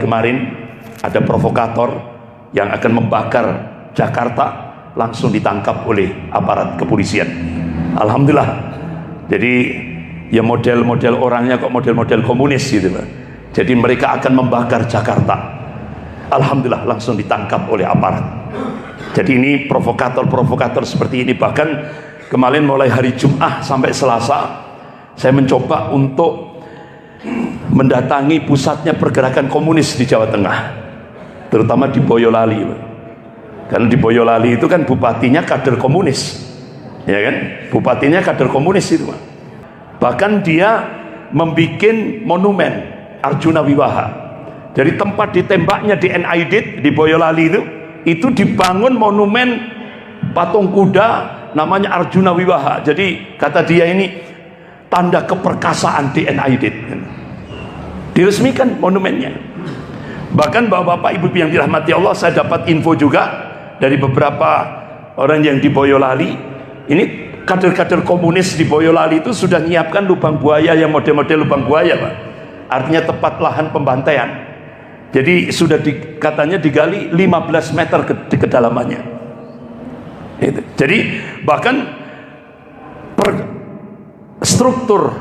kemarin ada provokator yang akan membakar Jakarta, langsung ditangkap oleh aparat kepolisian. Alhamdulillah. Jadi ya model-model orangnya kok model-model komunis gitu Pak. Jadi mereka akan membakar Jakarta. Alhamdulillah langsung ditangkap oleh aparat. Jadi ini provokator-provokator seperti ini. Bahkan kemarin mulai hari Jumat sampai Selasa saya mencoba untuk mendatangi pusatnya pergerakan komunis di Jawa Tengah, terutama di Boyolali. Karena di Boyolali itu kan bupatinya kader komunis, ya kan? Bupatinya kader komunis itu. Bahkan dia membuat monumen Arjuna Wiwaha. Dari tempat ditembaknya di NID di Boyolali itu dibangun monumen patung kuda namanya Arjuna Wiwaha. Jadi kata dia ini tanda keperkasaan di NID. Diresmikan monumennya. Bahkan bapak-bapak ibu yang dirahmati Allah, saya dapat info juga dari beberapa orang yang di Boyolali. Ini kader-kader komunis di Boyolali itu sudah menyiapkan lubang buaya yang model-model lubang buaya Pak. Artinya tepat lahan pembantaian. Jadi sudah katanya digali 15 meter ke kedalamannya. Jadi bahkan struktur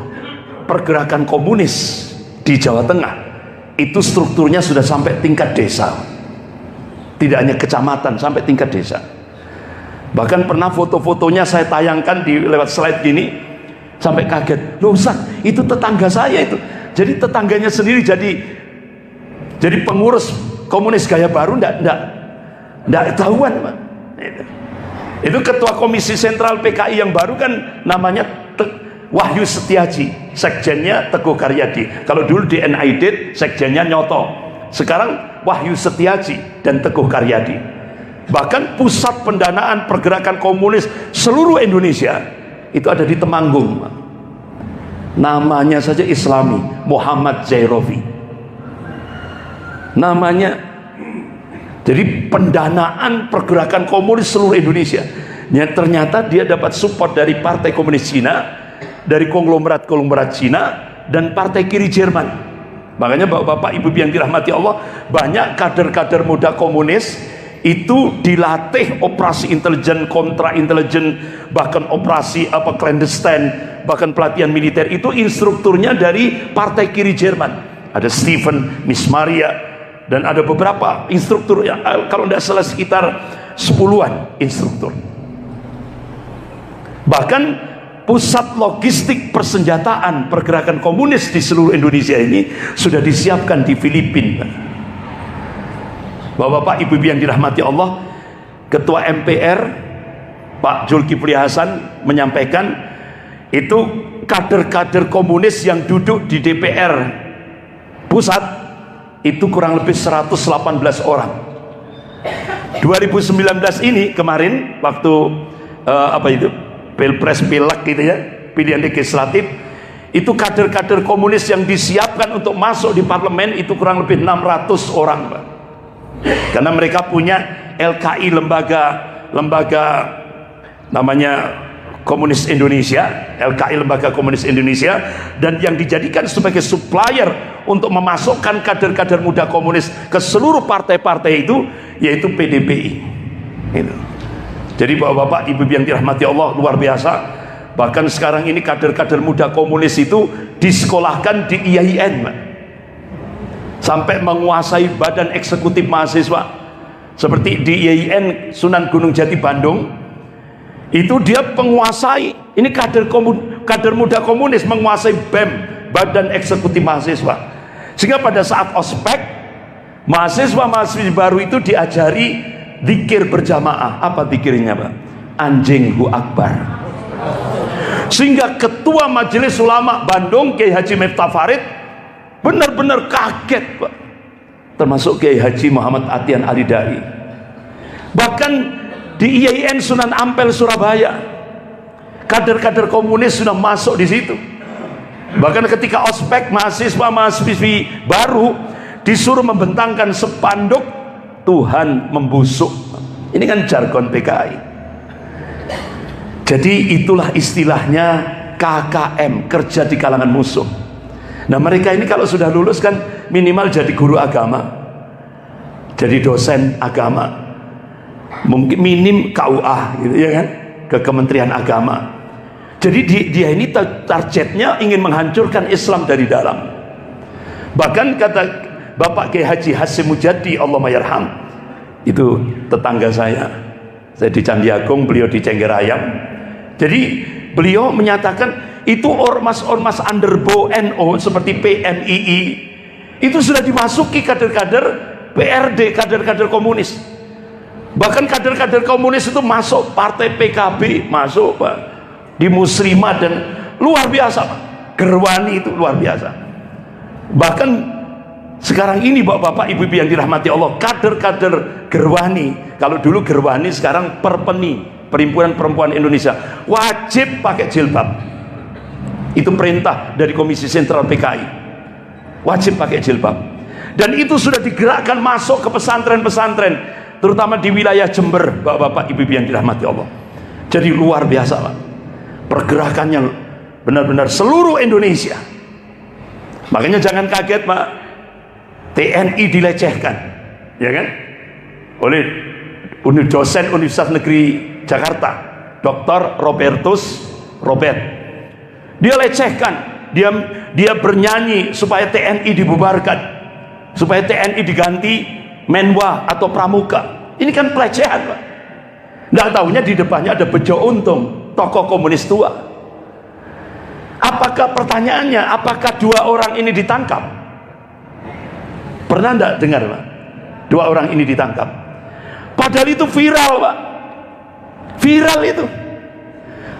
pergerakan komunis di Jawa Tengah itu strukturnya sudah sampai tingkat desa. Tidak hanya kecamatan, sampai tingkat desa. Bahkan pernah foto-fotonya saya tayangkan di lewat slide gini, sampai kaget. Loh Ustaz, itu tetangga saya itu. Jadi tetangganya sendiri jadi pengurus komunis gaya baru, enggak ketahuan Pak. Itu ketua komisi sentral PKI yang baru kan namanya Wahyu Setiaji, sekjennya Teguh Karyadi. Kalau dulu di NID sekjennya Nyoto, sekarang Wahyu Setiaji dan Teguh Karyadi. Bahkan pusat pendanaan pergerakan komunis seluruh Indonesia itu ada di Temanggung Pak. Namanya saja Islami, Muhammad Zairofi namanya. Jadi pendanaan pergerakan komunis seluruh Indonesia. Ya, ternyata dia dapat support dari Partai Komunis Cina, dari konglomerat Cina, dan partai kiri Jerman. Makanya bapak-bapak ibu yang dirahmati Allah, banyak kader-kader muda komunis itu dilatih operasi intelijen, kontra intelijen, bahkan operasi clandestine, bahkan pelatihan militer itu instrukturnya dari partai kiri Jerman. Ada Stephen, Miss Maria, dan ada beberapa instruktur yang kalau tidak salah sekitar 10-an instruktur. Bahkan pusat logistik persenjataan pergerakan komunis di seluruh Indonesia ini sudah disiapkan di Filipina. Bapak-bapak ibu yang dirahmati Allah, Ketua MPR Pak Zulkifli Hasan menyampaikan itu kader-kader komunis yang duduk di DPR pusat itu kurang lebih 118 orang. 2019 ini kemarin waktu Pilpres Pilek gitu ya, pilihan legislatif, itu kader-kader komunis yang disiapkan untuk masuk di parlemen itu kurang lebih 600 orang Pak. Karena mereka punya LKI, lembaga namanya Komunis Indonesia, LKI Lembaga Komunis Indonesia, dan yang dijadikan sebagai supplier untuk memasukkan kader-kader muda komunis ke seluruh partai-partai itu yaitu PDPI. Jadi bapak-bapak ibu yang dirahmati Allah, luar biasa. Bahkan sekarang ini kader-kader muda komunis itu disekolahkan di IAIN Pak. Sampai menguasai badan eksekutif mahasiswa seperti di IAIN Sunan Gunung Jati Bandung. Itu dia penguasai, ini kader muda komunis menguasai BEM, badan eksekutif mahasiswa. Sehingga pada saat ospek, mahasiswa-mahasiswa baru itu diajari zikir berjamaah. Apa zikirnya Pak? Anjinghu Akbar. Sehingga ketua Majelis Ulama Bandung Kiai Haji Miftah Farid benar-benar kaget Pak. Termasuk Kiai Haji Muhammad Atian Alidai. Bahkan di IAIN Sunan Ampel Surabaya, kader-kader komunis sudah masuk di situ. Bahkan ketika ospek, mahasiswa-mahasiswi baru disuruh membentangkan spanduk Tuhan membusuk. Ini kan jargon PKI. Jadi itulah istilahnya KKM, kerja di kalangan musuh. Nah mereka ini kalau sudah lulus kan minimal jadi guru agama, jadi dosen agama, mungkin minim KUA gitu ya kan, ke Kementerian Agama. Jadi dia ini targetnya ingin menghancurkan Islam dari dalam. Bahkan kata Bapak Kiai Haji Hasyim Mujadi Allahumayarham, itu tetangga saya di Candi Agung, beliau di Cenggerayam. Jadi beliau menyatakan itu ormas-ormas underbo NO seperti PMII itu sudah dimasuki kader-kader PRD, kader-kader komunis. Bahkan kader-kader komunis itu masuk partai PKB, masuk Pak, di Muslimah, dan luar biasa Pak. Gerwani itu luar biasa. Bahkan sekarang ini bapak-bapak ibu-ibu yang dirahmati Allah, kader-kader Gerwani, kalau dulu Gerwani sekarang Perpeni, Perhimpunan Perempuan Indonesia, wajib pakai jilbab. Itu perintah dari Komisi Sentral PKI, wajib pakai jilbab. Dan itu sudah digerakkan masuk ke pesantren-pesantren, terutama di wilayah Jember, bapak-bapak ibu-ibu yang dirahmati Allah. Jadi luar biasa Pak, pergerakannya benar-benar seluruh Indonesia. Makanya jangan kaget Pak, TNI dilecehkan, ya kan, oleh dosen Universitas Negeri Jakarta, Dr. Robert. Dia lecehkan, dia bernyanyi supaya TNI dibubarkan, supaya TNI diganti Menwa atau Pramuka. Ini kan pelecehan Pak. Nggak tahunya di depannya ada Bejo Untung, tokoh komunis tua. Apakah pertanyaannya, apakah dua orang ini ditangkap? Pernah enggak dengar Pak? Dua orang ini ditangkap. Padahal itu viral Pak. Viral itu.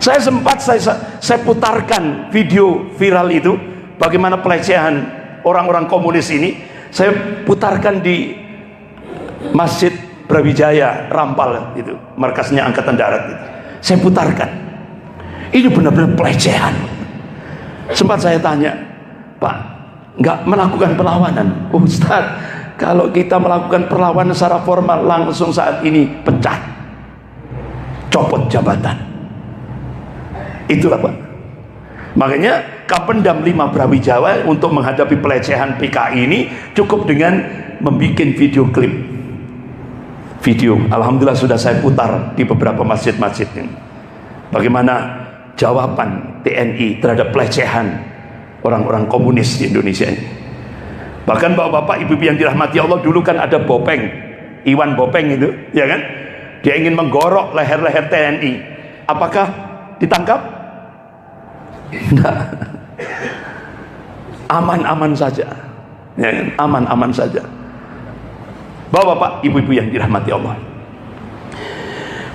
Saya sempat saya putarkan video viral itu, bagaimana pelecehan orang-orang komunis ini. Saya putarkan di Masjid Brawijaya Rampal itu, markasnya Angkatan Darat itu. Saya putarkan. Ini benar-benar pelecehan. Sempat saya tanya, Pak, nggak melakukan perlawanan? Ustaz, kalau kita melakukan perlawanan secara formal langsung saat ini pecat, copot jabatan. Itulah Pak. Makanya Kapendam 5 Brawijaya untuk menghadapi pelecehan PKI ini cukup dengan membuat video klip. Video, alhamdulillah sudah saya putar di beberapa masjid-masjid ini. Bagaimana jawaban TNI terhadap pelecehan orang-orang komunis di Indonesia ini. Bahkan bapak-bapak ibu-ibu yang dirahmati Allah, dulu kan ada Bopeng, Iwan Bopeng itu, ya kan? Dia ingin menggorok leher-leher TNI. Apakah ditangkap? Enggak. Aman-aman saja, ya kan? Aman-aman saja. Bapak-bapak ibu-ibu yang dirahmati Allah,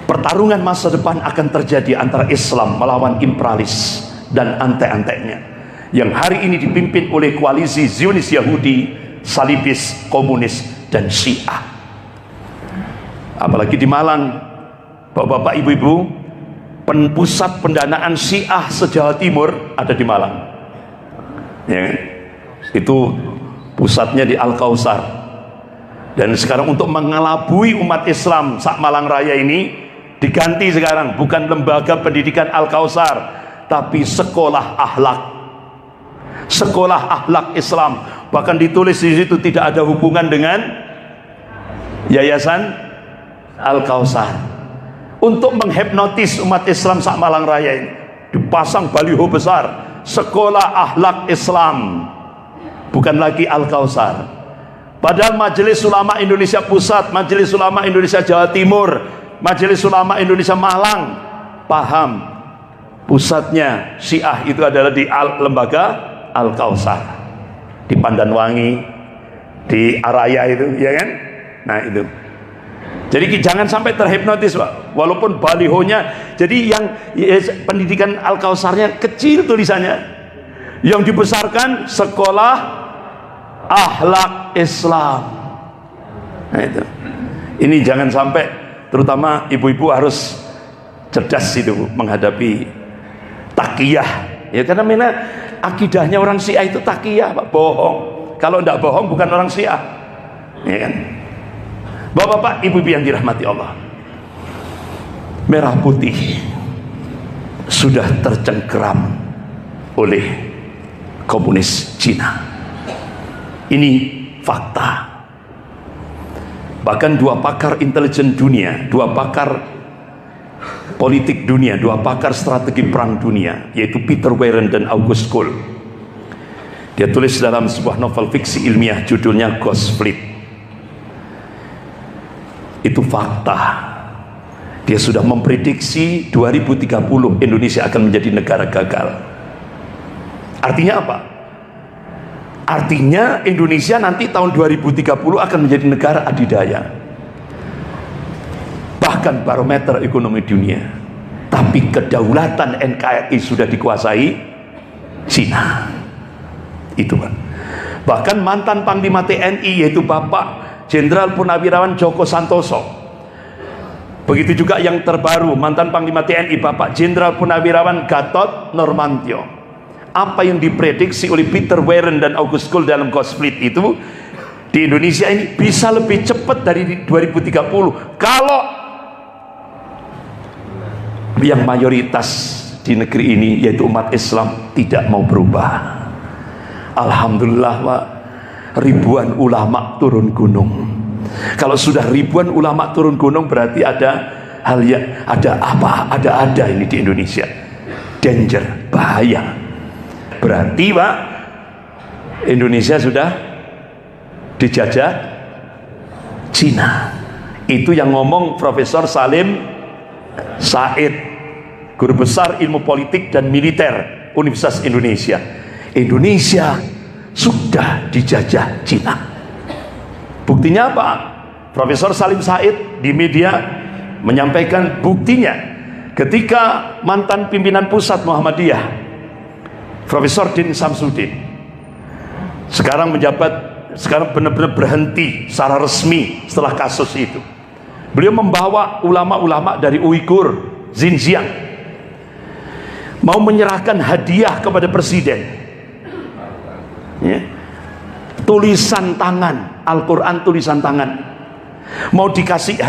pertarungan masa depan akan terjadi antara Islam melawan imperialis dan antek-anteknya yang hari ini dipimpin oleh koalisi Zionis Yahudi, Salibis, Komunis, dan Syiah. Apalagi di Malang, bapak-bapak ibu-ibu, pusat pendanaan Syiah se-Jawa Timur ada di Malang, ya kan? Itu pusatnya di Al-Kausar. Dan sekarang untuk mengelabui umat Islam sak Malang Raya ini diganti sekarang, bukan lembaga pendidikan Al-Kausar, tapi sekolah akhlak. Sekolah akhlak Islam. Bahkan ditulis di situ tidak ada hubungan dengan Yayasan Al-Kausar. Untuk menghipnotis umat Islam sak Malang Raya ini dipasang baliho besar, sekolah akhlak Islam, bukan lagi Al-Kausar. Padahal Majelis Ulama Indonesia Pusat, Majelis Ulama Indonesia Jawa Timur, Majelis Ulama Indonesia Malang paham pusatnya Syiah itu adalah di lembaga Al-Kausar, di Pandanwangi, di Araya itu, ya kan? Nah itu. Jadi jangan sampai terhipnotis Pak. Walaupun balihonya, jadi yang pendidikan Al-Kausarnya kecil tulisannya, yang dibesarkan sekolah akhlak Islam. Nah itu. Ini jangan sampai, terutama ibu-ibu harus cerdas itu menghadapi takiyah. Ya karena mana akidahnya orang Syiah itu takiyah Pak, bohong. Kalau tidak bohong bukan orang Syiah. Ya kan? Bapak-bapak, ibu-ibu yang dirahmati Allah, merah putih sudah tercengkeram oleh komunis Cina. Ini fakta. Bahkan dua pakar intelijen dunia, dua pakar politik dunia, dua pakar strategi perang dunia, yaitu Peter Warren dan August Cole. Dia tulis dalam sebuah novel fiksi ilmiah judulnya Ghost Fleet. Itu fakta. Dia sudah memprediksi 2030 Indonesia akan menjadi negara gagal. Artinya apa? Artinya Indonesia nanti tahun 2030 akan menjadi negara adidaya. Bahkan barometer ekonomi dunia. Tapi kedaulatan NKRI sudah dikuasai Cina. Itu kan. Bahkan mantan Panglima TNI yaitu Bapak Jenderal Purnawirawan Djoko Santoso. Begitu juga yang terbaru mantan Panglima TNI Bapak Jenderal Purnawirawan Gatot Nurmantio. Apa yang diprediksi oleh Peter Warren dan August Cole dalam Ghost Fleet itu, di Indonesia ini bisa lebih cepat dari 2030 kalau yang mayoritas di negeri ini yaitu umat Islam tidak mau berubah. Alhamdulillah Pak, ribuan ulama turun gunung. Kalau sudah ribuan ulama turun gunung berarti ada hal yang ada ini di Indonesia. Danger, bahaya. Berarti Pak, Indonesia sudah dijajah Cina. Itu yang ngomong Profesor Salim Said, guru besar ilmu politik dan militer Universitas Indonesia. Indonesia sudah dijajah Cina. Buktinya apa? Profesor Salim Said di media menyampaikan buktinya ketika mantan pimpinan pusat Muhammadiyah Profesor Din Samsudin sekarang benar-benar berhenti secara resmi setelah kasus itu. Beliau membawa ulama-ulama dari Uighur, Xinjiang, mau menyerahkan hadiah kepada presiden, ya. Tulisan tangan Al-Quran, tulisan tangan, mau dikasih